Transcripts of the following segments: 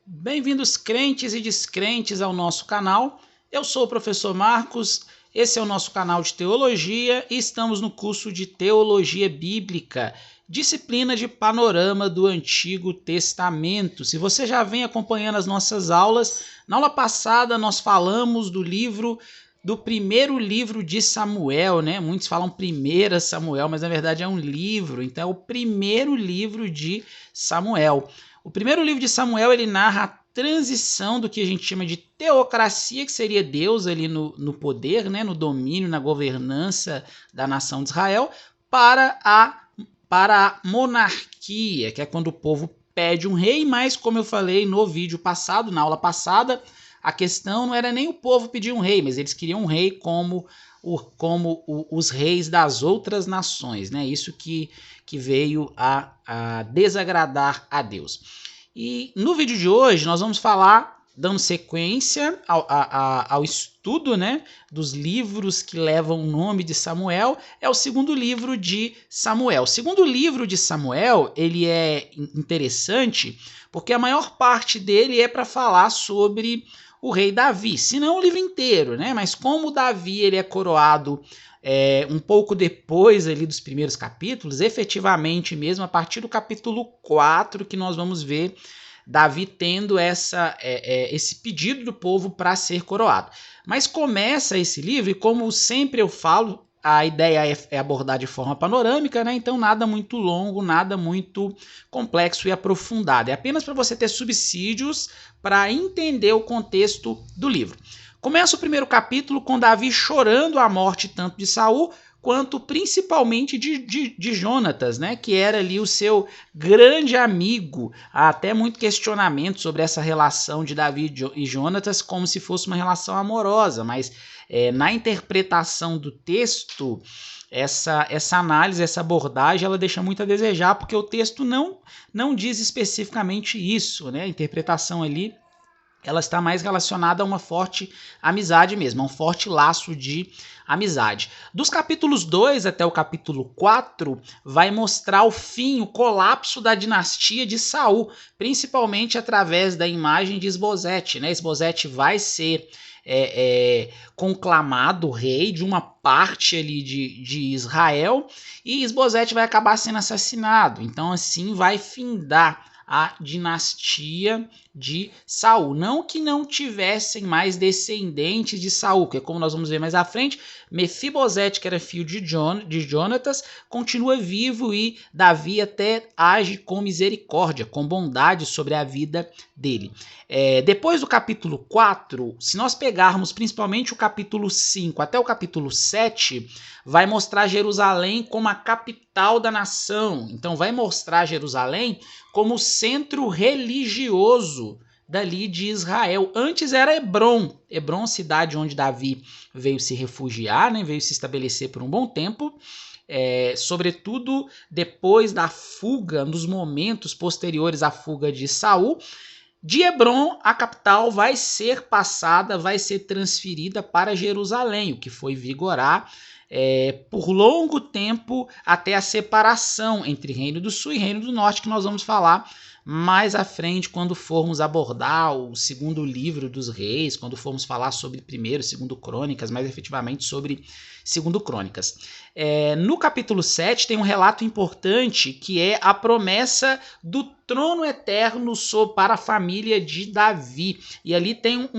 Bem-vindos, crentes e descrentes, ao nosso canal. Eu sou o professor Marcos, esse é o nosso canal de teologia e estamos no curso de Teologia Bíblica, disciplina de Panorama do Antigo Testamento. Se você já vem acompanhando as nossas aulas, na aula passada nós falamos do primeiro livro de Samuel, né? Muitos falam 1 Samuel, mas na verdade é um livro, então é o primeiro livro de Samuel. O primeiro livro de Samuel, ele narra a transição do que a gente chama de teocracia, que seria Deus ali no poder, né, no domínio, na governança da nação de Israel, para a monarquia, que é quando o povo pede um rei, mas como eu falei no vídeo passado, na aula passada, a questão não era nem o povo pedir um rei, mas eles queriam um rei como os reis das outras nações, né? Isso que veio a desagradar a Deus. E no vídeo de hoje nós vamos falar, dando sequência ao estudo, né, dos livros que levam o nome de Samuel, é o segundo livro de Samuel. O segundo livro de Samuel, ele é interessante porque a maior parte dele é para falar sobre o rei Davi, se não o livro inteiro, né? Mas como Davi ele é coroado um pouco depois ali dos primeiros capítulos, efetivamente mesmo a partir do capítulo 4 que nós vamos ver Davi tendo esse pedido do povo para ser coroado. Mas começa esse livro e, como sempre eu falo, a ideia é abordar de forma panorâmica, né? Então nada muito longo, nada muito complexo e aprofundado. É apenas para você ter subsídios para entender o contexto do livro. Começa o primeiro capítulo com Davi chorando a morte tanto de Saul quanto principalmente de Jonatas, né, que era ali o seu grande amigo. Há até muito questionamento sobre essa relação de Davi e Jonatas como se fosse uma relação amorosa, mas na interpretação do texto, essa análise, essa abordagem, ela deixa muito a desejar, porque o texto não diz especificamente isso, né? A interpretação ali ela está mais relacionada a uma forte amizade mesmo, a um forte laço de amizade. Dos capítulos 2 até o capítulo 4, vai mostrar o fim, o colapso da dinastia de Saul, principalmente através da imagem de Esbozete, né? Esbozete vai ser conclamado rei de uma parte ali de Israel, e Esbozete vai acabar sendo assassinado. Então assim vai findar a dinastia de Saul. Não que não tivessem mais descendentes de Saul, que é como nós vamos ver mais à frente, Mefibosete, que era filho de Jonatas, continua vivo e Davi até age com misericórdia, com bondade sobre a vida dele. Depois do capítulo 4, se nós pegarmos principalmente o capítulo 5 até o capítulo 7, vai mostrar Jerusalém como a capital da nação. Então vai mostrar Jerusalém como centro religioso dali de Israel. Antes era Hebrom, cidade onde Davi veio se refugiar, né, veio se estabelecer por um bom tempo, sobretudo depois da fuga, nos momentos posteriores à fuga de Saul. De Hebrom, a capital vai ser passada, vai ser transferida para Jerusalém, o que foi vigorar por longo tempo até a separação entre Reino do Sul e Reino do Norte, que nós vamos falar mais à frente quando formos abordar o segundo livro dos reis, quando formos falar sobre primeiro, segundo Crônicas, mais efetivamente sobre segundo Crônicas. No capítulo 7 tem um relato importante que é a promessa do trono eterno para a família de Davi. E ali tem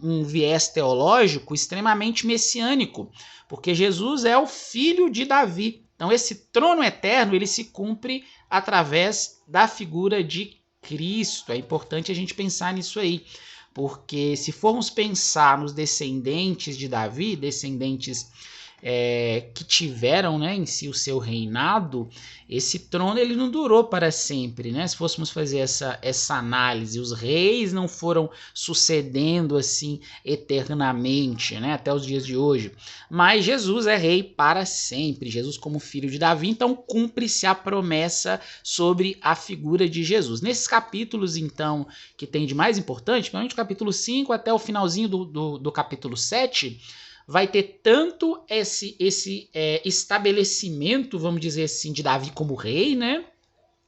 um viés teológico extremamente messiânico, porque Jesus é o filho de Davi. Então esse trono eterno ele se cumpre através da figura de Cristo. É importante a gente pensar nisso aí, porque se formos pensar nos descendentes de Davi, descendentes que tiveram, né, em si o seu reinado, esse trono ele não durou para sempre, né? Se fôssemos fazer essa análise, os reis não foram sucedendo assim eternamente, né, até os dias de hoje, mas Jesus é rei para sempre, Jesus como filho de Davi, então cumpre-se a promessa sobre a figura de Jesus. Nesses capítulos, então, que tem de mais importante, principalmente o capítulo 5 até o finalzinho do capítulo 7, vai ter tanto esse estabelecimento, vamos dizer assim, de Davi como rei, né?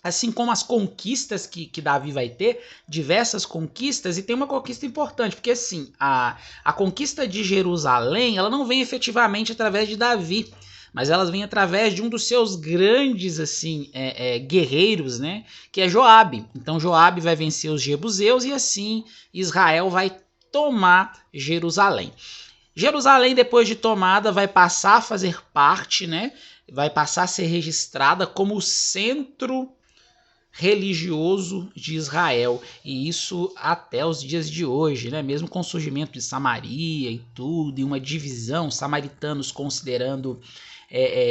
assim como as conquistas que Davi vai ter, diversas conquistas, e tem uma conquista importante, porque assim, a conquista de Jerusalém, ela não vem efetivamente através de Davi, mas elas vêm através de um dos seus grandes assim guerreiros, né, que é Joabe. Então Joabe vai vencer os jebuseus e assim Israel vai tomar Jerusalém. Jerusalém, depois de tomada, vai passar a fazer parte, né, vai passar a ser registrada como o centro religioso de Israel, e isso até os dias de hoje, né? Mesmo com o surgimento de Samaria e tudo, e uma divisão, samaritanos considerando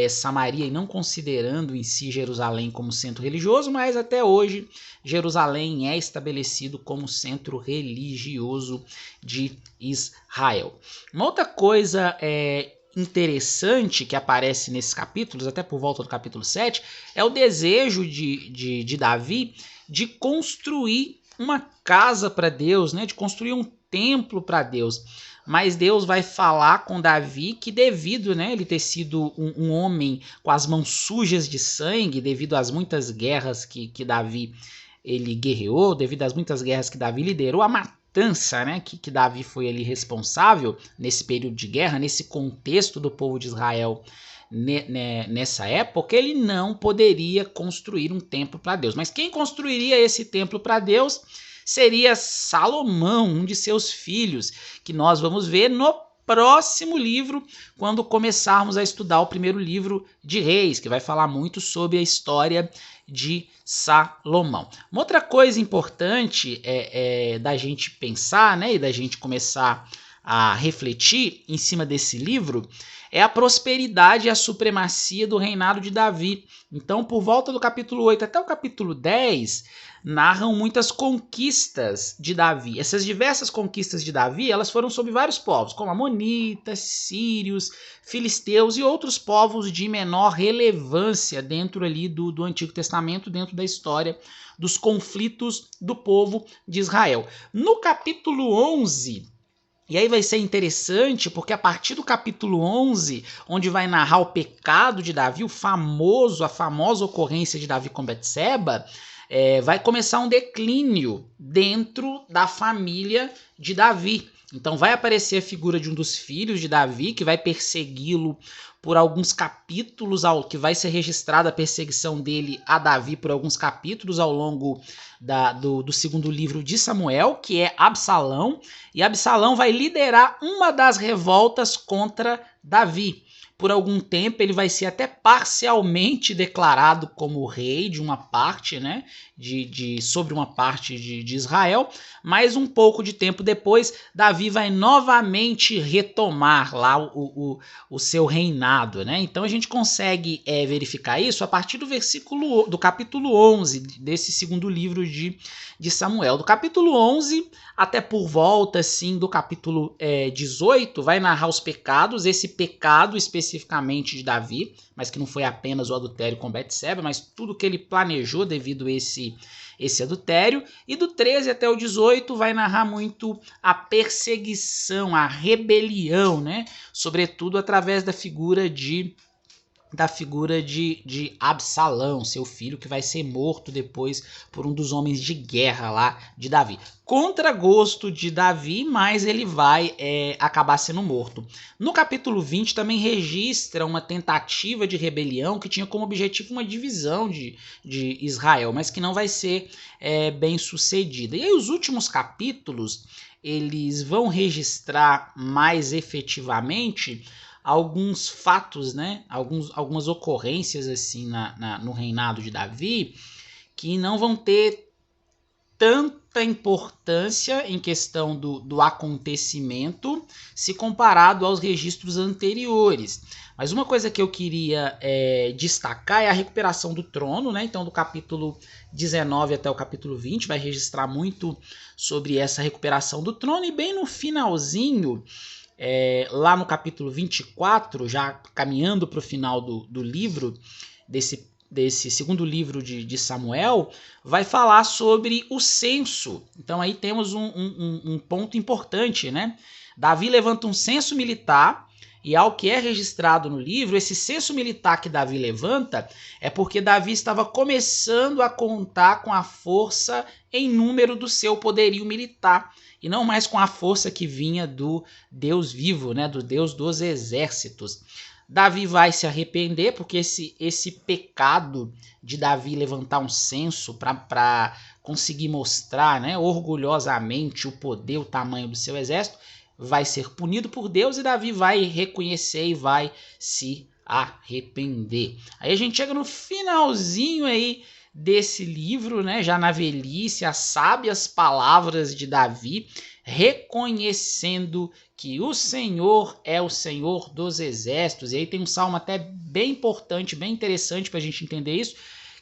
Samaria e não considerando em si Jerusalém como centro religioso, mas até hoje Jerusalém é estabelecido como centro religioso de Israel. Uma outra coisa interessante que aparece nesses capítulos, até por volta do capítulo 7, é o desejo de Davi de construir uma casa para Deus, né? De construir um templo para Deus. Mas Deus vai falar com Davi que devido, né, ele ter sido um homem com as mãos sujas de sangue, devido às muitas guerras que Davi ele guerreou, devido às muitas guerras que Davi liderou, a matança, né, que Davi foi ali responsável nesse período de guerra, nesse contexto do povo de Israel nessa época, ele não poderia construir um templo para Deus. Mas quem construiria esse templo para Deus seria Salomão, um de seus filhos, que nós vamos ver no próximo livro, quando começarmos a estudar o primeiro livro de Reis, que vai falar muito sobre a história de Salomão. Uma outra coisa importante da gente pensar, né, e da gente começar a refletir em cima desse livro é a prosperidade e a supremacia do reinado de Davi. Então, por volta do capítulo 8 até o capítulo 10, narram muitas conquistas de Davi. Essas diversas conquistas de Davi, elas foram sobre vários povos, como amonitas, sírios, filisteus e outros povos de menor relevância dentro ali do Antigo Testamento, dentro da história dos conflitos do povo de Israel. No capítulo 11... E aí vai ser interessante, porque a partir do capítulo 11, onde vai narrar o pecado de Davi, a famosa ocorrência de Davi com Betseba, vai começar um declínio dentro da família de Davi. Então vai aparecer a figura de um dos filhos de Davi, que vai persegui-lo por alguns capítulos, que vai ser registrada a perseguição dele a Davi por alguns capítulos ao longo do segundo livro de Samuel, que é Absalão, e Absalão vai liderar uma das revoltas contra Davi. Por algum tempo ele vai ser até parcialmente declarado como rei de uma parte, né, sobre uma parte de Israel, mas um pouco de tempo depois Davi vai novamente retomar lá o seu reinado, né? Então a gente consegue verificar isso a partir do capítulo 11 desse segundo livro de Samuel. Do capítulo 11 até por volta assim, do capítulo 18 vai narrar os pecados, esse pecado especificamente de Davi, mas que não foi apenas o adultério com Betseba, mas tudo que ele planejou devido a esse adultério. E do 13 até o 18 vai narrar muito a perseguição, a rebelião, né? Sobretudo através da figura de Absalão, seu filho, que vai ser morto depois por um dos homens de guerra lá de Davi. Contra gosto de Davi, mas ele vai acabar sendo morto. No capítulo 20 também registra uma tentativa de rebelião que tinha como objetivo uma divisão de Israel, mas que não vai ser bem sucedida. E aí os últimos capítulos, eles vão registrar mais efetivamente alguns fatos, né? Algumas ocorrências assim no reinado de Davi que não vão ter tanta importância em questão do acontecimento se comparado aos registros anteriores. Mas uma coisa que eu queria destacar é a recuperação do trono, né? Então do capítulo 19 até o capítulo 20 vai registrar muito sobre essa recuperação do trono, e bem no finalzinho, lá no capítulo 24, já caminhando para o final do livro, desse segundo livro de Samuel, vai falar sobre o censo. Então aí temos um ponto importante, né? Davi levanta um censo militar E ao que é registrado no livro, esse censo militar que Davi levanta é porque Davi estava começando a contar com a força em número do seu poderio militar, e não mais com a força que vinha do Deus vivo, né, do Deus dos exércitos. Davi vai se arrepender, porque esse pecado de Davi levantar um censo para conseguir mostrar, né, orgulhosamente o poder, o tamanho do seu exército, vai ser punido por Deus, e Davi vai reconhecer e vai se arrepender. Aí a gente chega no finalzinho aí desse livro, né, já na velhice, as sábias palavras de Davi, reconhecendo que o Senhor é o Senhor dos exércitos. E aí tem um salmo até bem importante, bem interessante para a gente entender isso,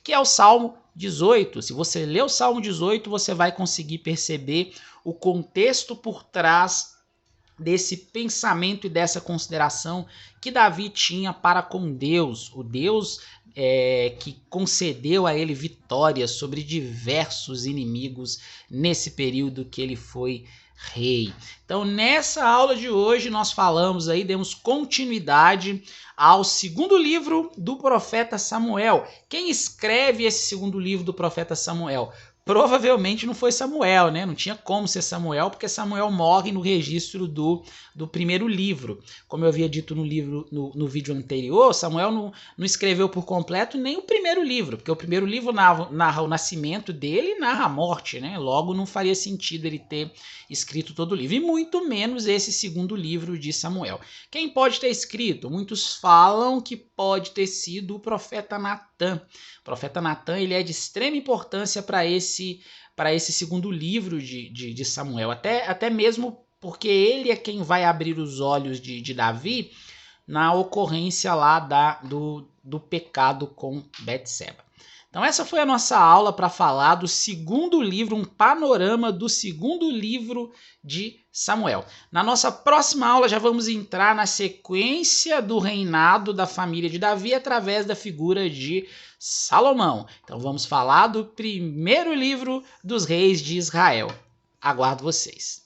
que é o Salmo 18. Se você ler o Salmo 18, você vai conseguir perceber o contexto por trás desse pensamento e dessa consideração que Davi tinha para com Deus, o Deus que concedeu a ele vitórias sobre diversos inimigos nesse período que ele foi rei. Então, nessa aula de hoje, nós falamos aí, demos continuidade ao segundo livro do profeta Samuel. Quem escreve esse segundo livro do profeta Samuel? Provavelmente não foi Samuel, né? Não tinha como ser Samuel, porque Samuel morre no registro do primeiro livro. Como eu havia dito no vídeo anterior, Samuel não escreveu por completo nem o primeiro livro, porque o primeiro livro narra o nascimento dele e narra a morte, né? Logo não faria sentido ele ter escrito todo o livro, e muito menos esse segundo livro de Samuel. Quem pode ter escrito? Muitos falam que pode ter sido o profeta Natan. O profeta Natan, ele é de extrema importância para esse segundo livro de Samuel, até mesmo porque ele é quem vai abrir os olhos de Davi na ocorrência lá do pecado com Betseba. Então essa foi a nossa aula para falar do segundo livro, um panorama do segundo livro de Samuel. Na nossa próxima aula já vamos entrar na sequência do reinado da família de Davi através da figura de Salomão. Então vamos falar do primeiro livro dos reis de Israel. Aguardo vocês.